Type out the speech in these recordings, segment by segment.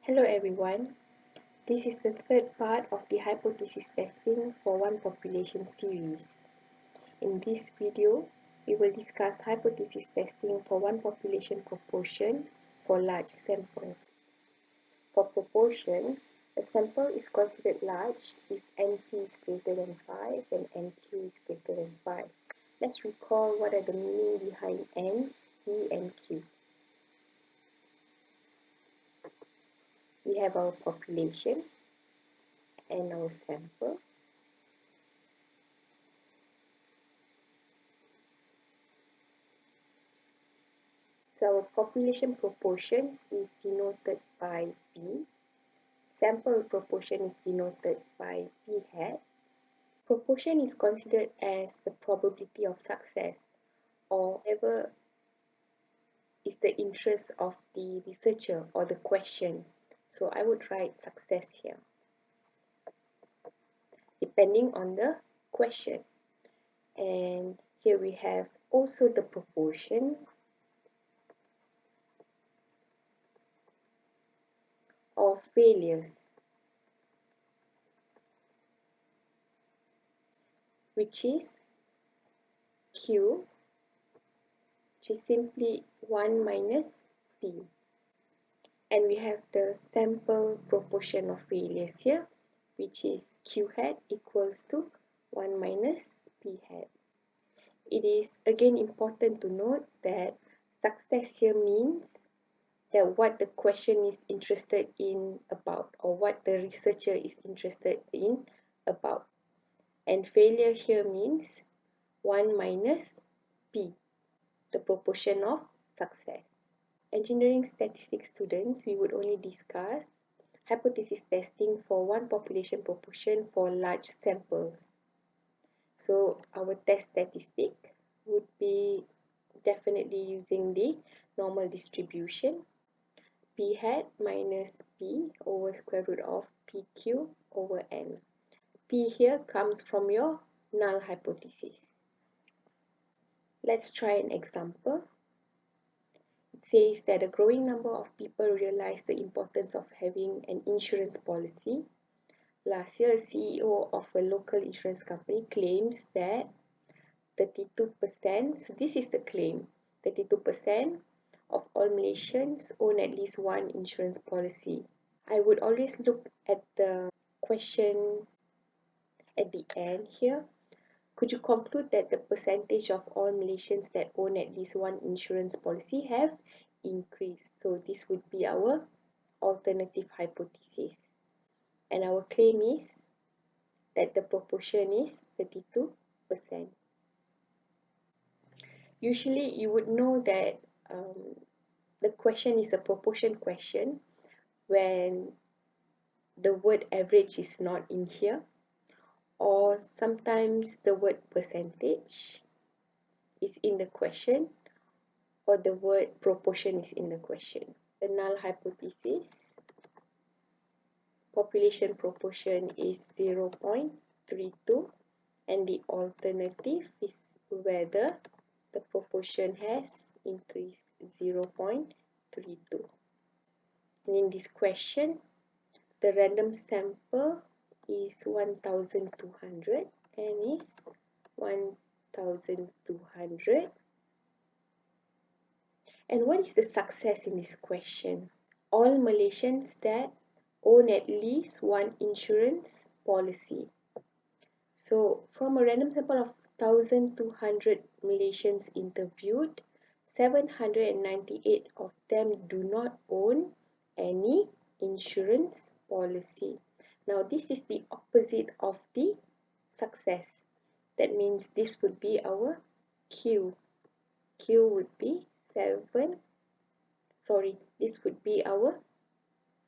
Hello everyone, this is the third part of the hypothesis testing for one population series. In this video, we will discuss hypothesis testing for one population proportion for large samples. For proportion, a sample is considered large if NP is greater than 5 and NQ is greater than 5. Let's recall what are the meaning behind N, P and Q. We have our population and our sample. So our population proportion is denoted by P. Sample proportion is denoted by P hat. Proportion is considered as the probability of success, or whatever is the interest of the researcher or the question. So I would write success here, depending on the question. And here we have also the proportion of failures, which is Q, which is simply 1 minus P. And we have the sample proportion of failures here, which is Q hat equals to 1 minus P hat. It is again important to note that success here means that what the question is interested in about, or what the researcher is interested in about. And failure here means 1 minus P, the proportion of success. Engineering statistics students, we would only discuss hypothesis testing for one population proportion for large samples. So our test statistic would be definitely using the normal distribution, P hat minus P over square root of PQ over N. P here comes from your null hypothesis. Let's try an example. It says that a growing number of people realize the importance of having an insurance policy. Last year, a CEO of a local insurance company claims that 32%, so this is the claim, 32% of all Malaysians own at least one insurance policy. I would always look at the question at the end here. Could you conclude that the percentage of all Malaysians that own at least one insurance policy have increased? So this would be our alternative hypothesis. And our claim is that the proportion is 32%. Usually you would know that the question is a proportion question when the word average is not in here, or sometimes the word percentage is in the question, or the word proportion is in the question. The null hypothesis, population proportion is 0.32, and the alternative is whether the proportion has increased 0.32. And in this question, the random sample is 1,200 and is 1,200. And what is the success in this question? All Malaysians that own at least one insurance policy. So from a random sample of 1,200 Malaysians interviewed, 798 of them do not own any insurance policy. Now this is the opposite of the success. That means this would be our Q. Q would be this would be our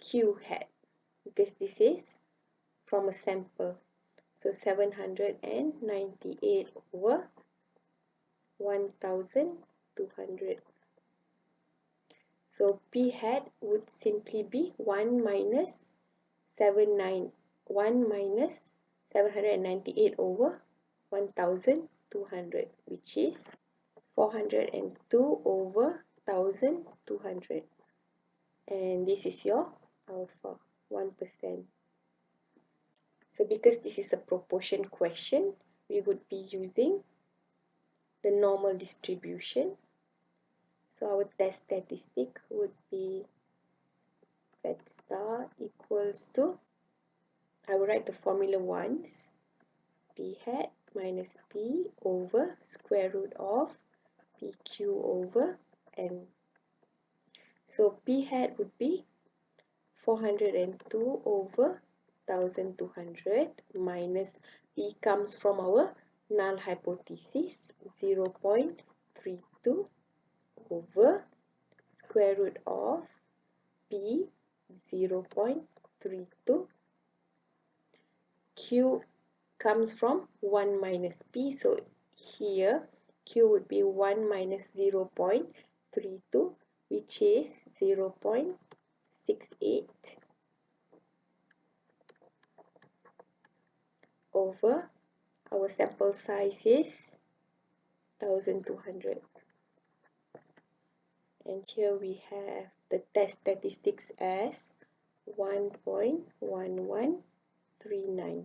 Q hat, because this is from a sample. So 798 over 1,200. So P hat would simply be 1 minus 798 over 1,200, which is 402 over 1,200. And this is your alpha 1%. So because this is a proportion question, we would be using the normal distribution. So our test statistic would be Z star equals to, I will write the formula once, P hat minus P over square root of PQ over N. So P hat would be 402 over 1200 minus P comes from our null hypothesis 0.32 over square root of P 0.32. Q comes from 1 minus P, so here Q would be 1 minus 0.32, which is 0.68 over our sample size is 1200. And here we have the test statistics as 1.1139.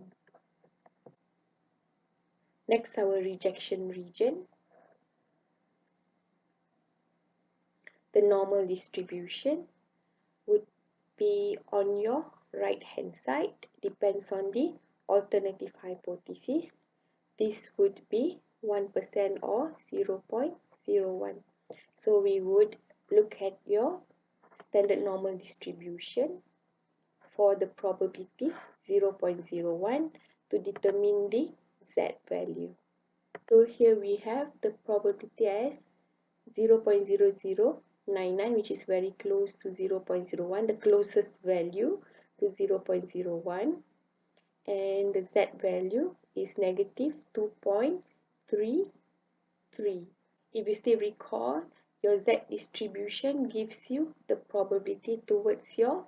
Next, our rejection region. The normal distribution would be on your right hand side, depends on the alternative hypothesis. This would be 1% or 0.01. So we would look at your standard normal distribution for the probability 0.01 to determine the Z value. So here we have the probability as 0.0099, which is very close to 0.01, the closest value to 0.01, and the Z value is negative 2.33. If you still recall, your Z distribution gives you the probability towards your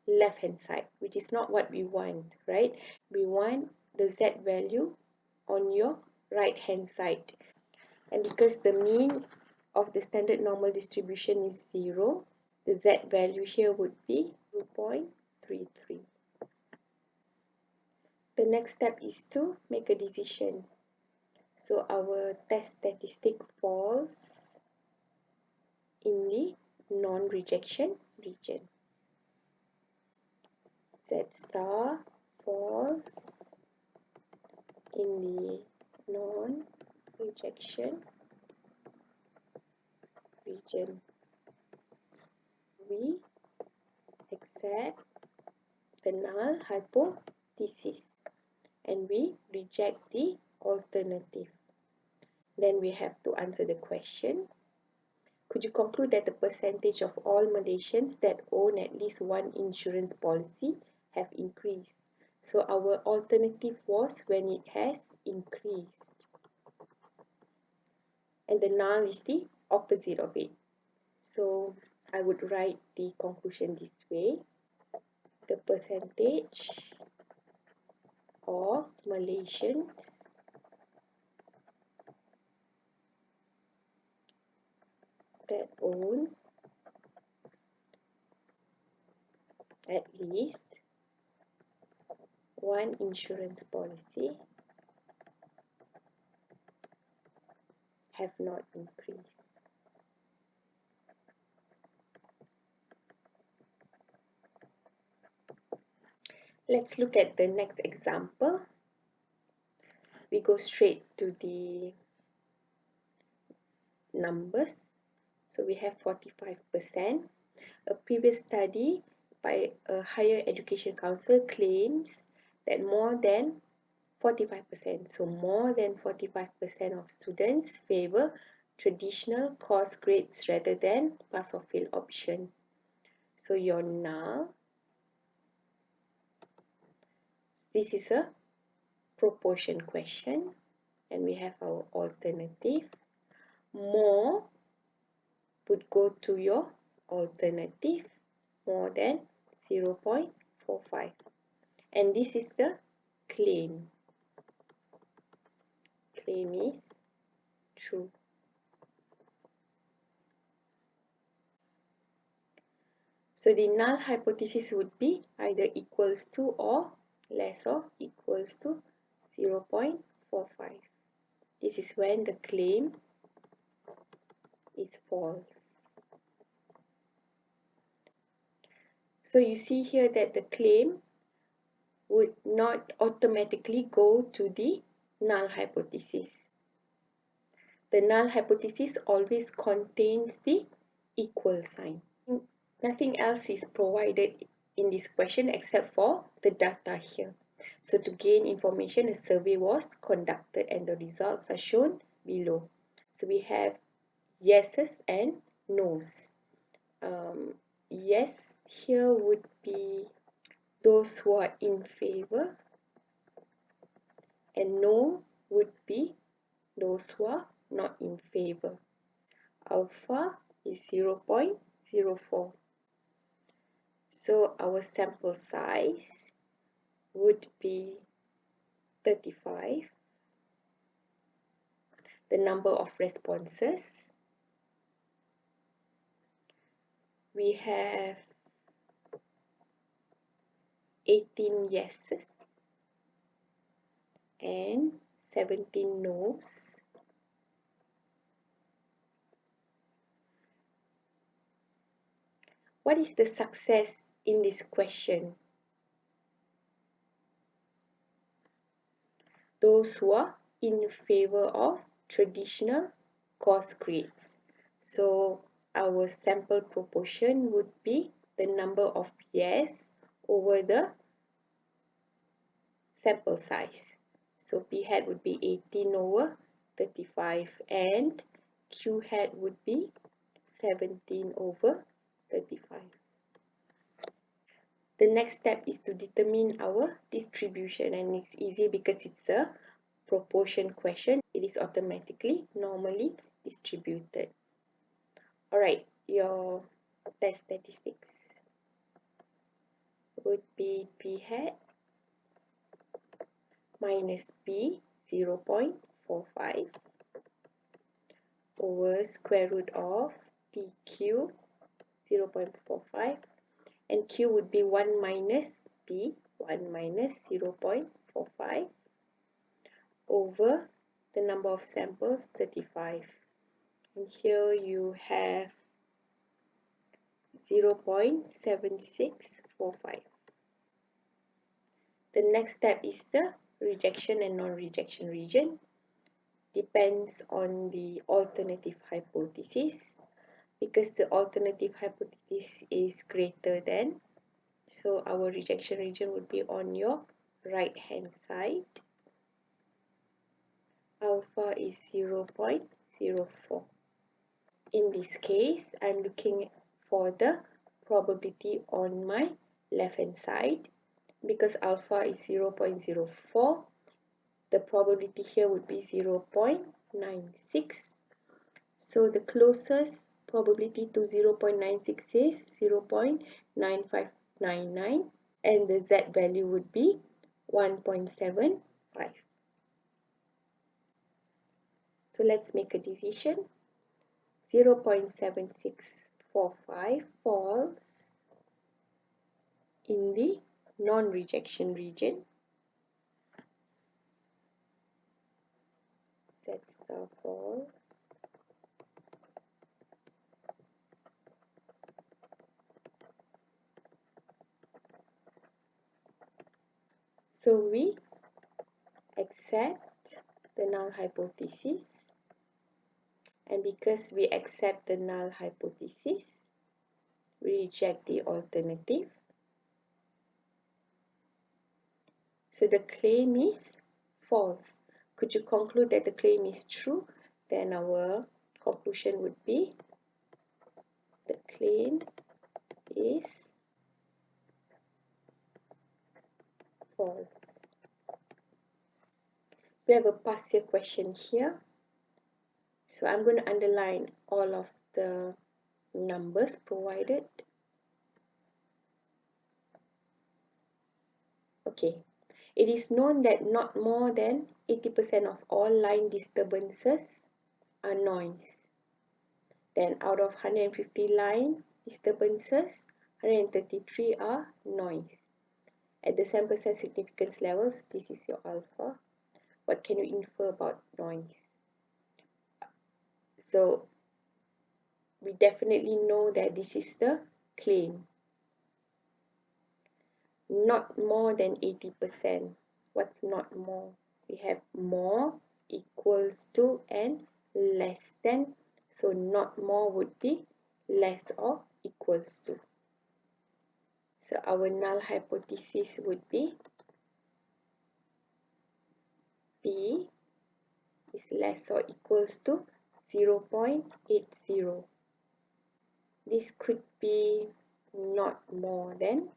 left hand side, which is not what we want, right? We want the Z value on your right hand side. And because the mean of the standard normal distribution is 0, the Z value here would be 2.33. The next step is to make a decision. So our test statistic falls in the non-rejection region. Z star falls in the non-rejection region. We accept the null hypothesis and we reject the alternative. Then we have to answer the question. Could you conclude that the percentage of all Malaysians that own at least one insurance policy have increased? So our alternative was when it has increased. And the null is the opposite of it. So I would write the conclusion this way. The percentage of Malaysians that own at least one insurance policy have not increased. Let's look at the next example. We go straight to the numbers. So we have 45%. A previous study by a higher education council claims that more than 45%, so more than 45% of students favor traditional course grades rather than pass or fail option. So your null, this is a proportion question and we have our alternative. More would go to your alternative, more than 0.45, and this is the claim. Claim is true. So the null hypothesis would be either equals to or less or equals to 0.45. This is when the claim is false. So you see here that the claim would not automatically go to the null hypothesis. The null hypothesis always contains the equal sign. Nothing else is provided in this question except for the data here. So to gain information, a survey was conducted and the results are shown below. So we have yeses and nos. Yes here would be those who are in favor, and no would be those who are not in favor. Alpha is 0.04. So our sample size would be 35. The number of responses, we have 18 yeses and 17 no's. What is the success in this question? Those who are in favor of traditional course grades. So our sample proportion would be the number of yes over the sample size. So P hat would be 18 over 35 and Q hat would be 17 over 35. The next step is to determine our distribution, and it's easy because it's a proportion question. It is automatically normally distributed. Alright, your test statistics would be P hat minus P 0.45 over square root of PQ 0.45, and Q would be 1 minus P, 1 minus 0.45 over the number of samples, 35. And here you have 0.7645. The next step is the rejection and non-rejection region. Depends on the alternative hypothesis. Because the alternative hypothesis is greater than, so our rejection region would be on your right hand side. Alpha is 0.04. In this case, I'm looking for the probability on my left hand side. Because alpha is 0.04, the probability here would be 0.96. So the closest probability to 0.96 is 0.9599, and the Z value would be 1.75. So let's make a decision. 0.7645 falls in the non-rejection region. Z star falls. So we accept the null hypothesis, and because we accept the null hypothesis, we reject the alternative. So the claim is false. Could you conclude that the claim is true? Then our conclusion would be the claim is false. We have a past year question here. So I'm going to underline all of the numbers provided. Okay. It is known that not more than 80% of all line disturbances are noise. Then out of 150 line disturbances, 133 are noise. At the sample size significance levels, this is your alpha. What can you infer about noise? So we definitely know that this is the claim. Not more than 80%. What's not more? We have more, equals to, and less than. So not more would be less or equals to. So our null hypothesis would be P is less or equals to 0.80. This could be not more than.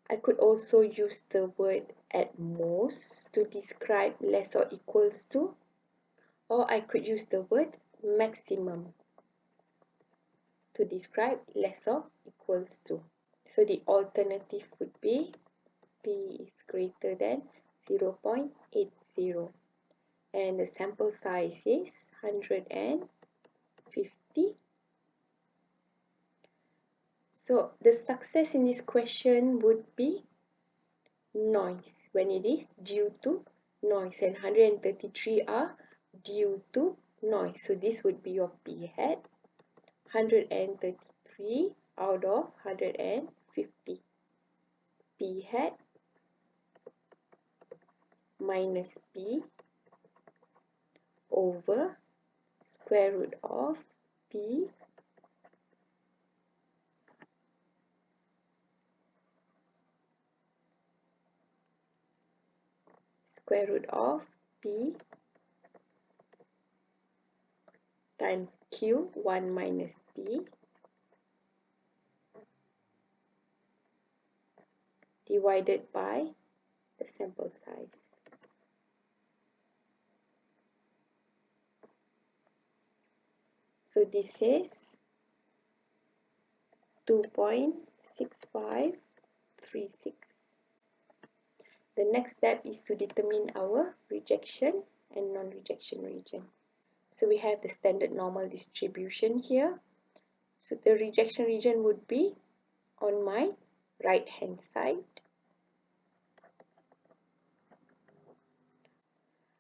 I could also use the word at most to describe less or equals to, or I could use the word maximum to describe less or equals to. So the alternative would be P is greater than 0.80 and the sample size is 150. So the success in this question would be noise when it is due to noise, and 133 are due to noise. So this would be your P hat, 133 out of 150. P hat minus P over square root of P square root of P times Q, 1 minus P, divided by the sample size. So this is 2.6536. The next step is to determine our rejection and non-rejection region. So we have the standard normal distribution here. So the rejection region would be on my right hand side.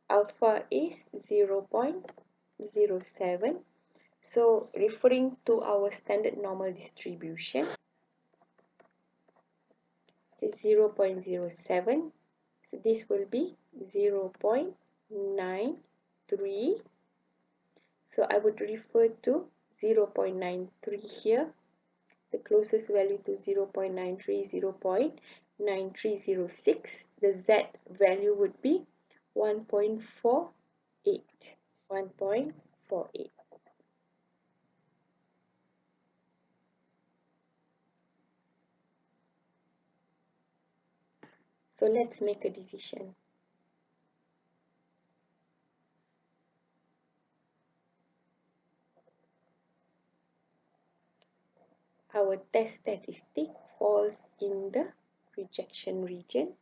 Alpha is 0.07. So referring to our standard normal distribution, this is 0.07. So this will be 0.93. So I would refer to 0.93 here. The closest value to 0.93 is 0.9306. The Z value would be 1.48. 1.48. So let's make a decision. Our test statistic falls in the rejection region.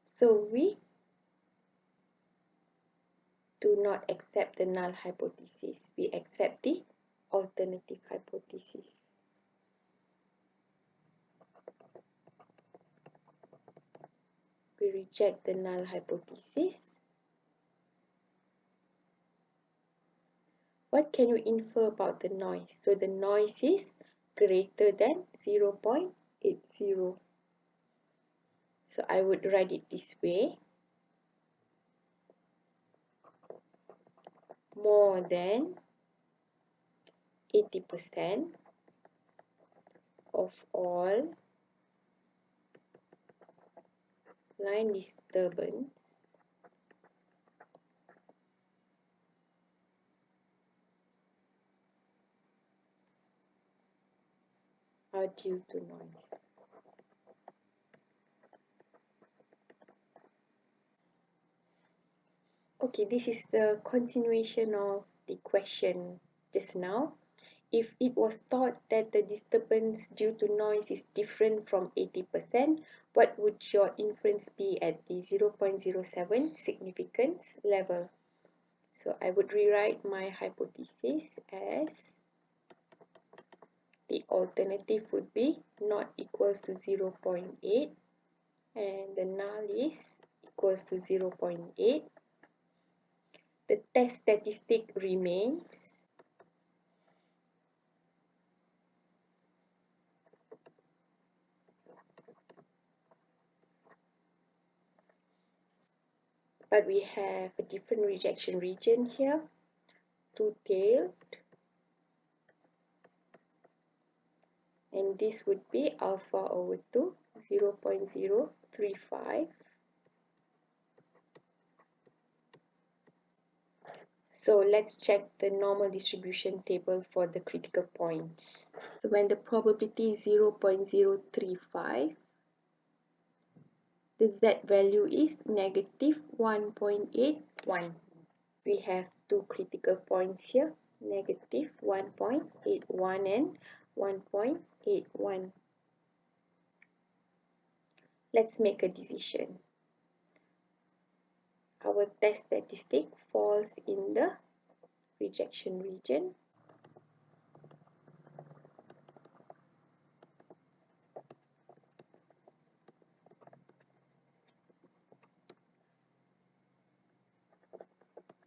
So we do not accept the null hypothesis. We accept the alternative hypothesis. We reject the null hypothesis. What can you infer about the noise? So the noise is greater than 0.80. So I would write it this way. More than 80% of all line disturbance are due to noise. Okay, this is the continuation of the question just now. If it was thought that the disturbance due to noise is different from 80%, what would your inference be at the 0.07 significance level? So I would rewrite my hypothesis as the alternative would be not equals to 0.8 and the null is equals to 0.8. The test statistic remains but we have a different rejection region here, two-tailed, and this would be alpha over 2, 0.035. So let's check the normal distribution table for the critical points. So when the probability is 0.035, the z value is negative 1.81. We have two critical points here, negative 1.81 and 1.81. Let's make a decision. Our test statistic falls in the rejection region.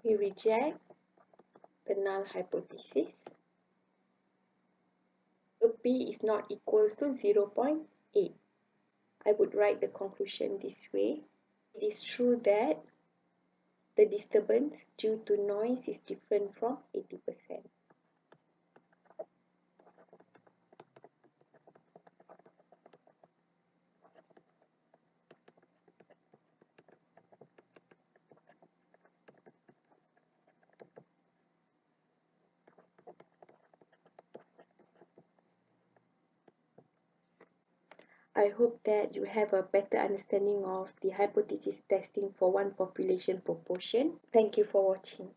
We reject the null hypothesis. So P is not equals to 0.8. I would write the conclusion this way. It is true that the disturbance due to noise is different from 80%. I hope that you have a better understanding of the hypothesis testing for one population proportion. Thank you for watching.